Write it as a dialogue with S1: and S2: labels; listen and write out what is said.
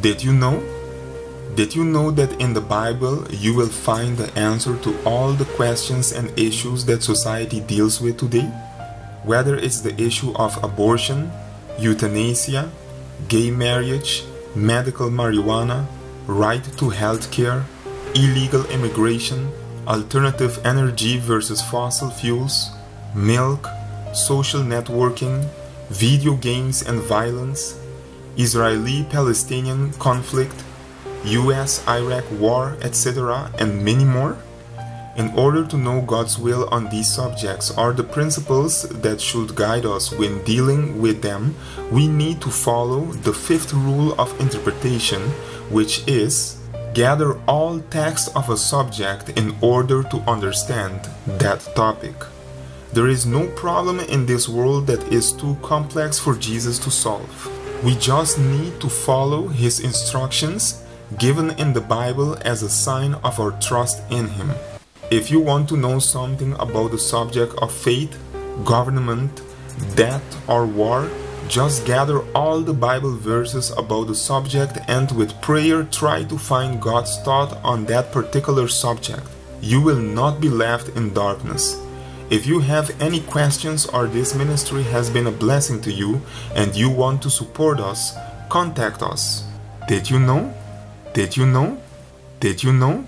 S1: Did you know? Did you know that in the Bible you will find the answer to all the questions and issues that society deals with today? Whether it's the issue of abortion, euthanasia, gay marriage, medical marijuana, right to health care, illegal immigration, alternative energy versus fossil fuels, milk, social networking, video games and violence, Israeli-Palestinian conflict, US-Iraq war, etc., and many more? In order to know God's will on these subjects or the principles that should guide us when dealing with them, we need to follow the fifth rule of interpretation, which is gather all text of a subject in order to understand that topic. There is no problem in this world that is too complex for Jesus to solve. We just need to follow his instructions given in the Bible as a sign of our trust in him. If you want to know something about the subject of faith, government, death or war, just gather all the Bible verses about the subject and with prayer try to find God's thought on that particular subject. You will not be left in darkness. If you have any questions or this ministry has been a blessing to you and you want to support us, contact us. Did you know? Did you know? Did you know?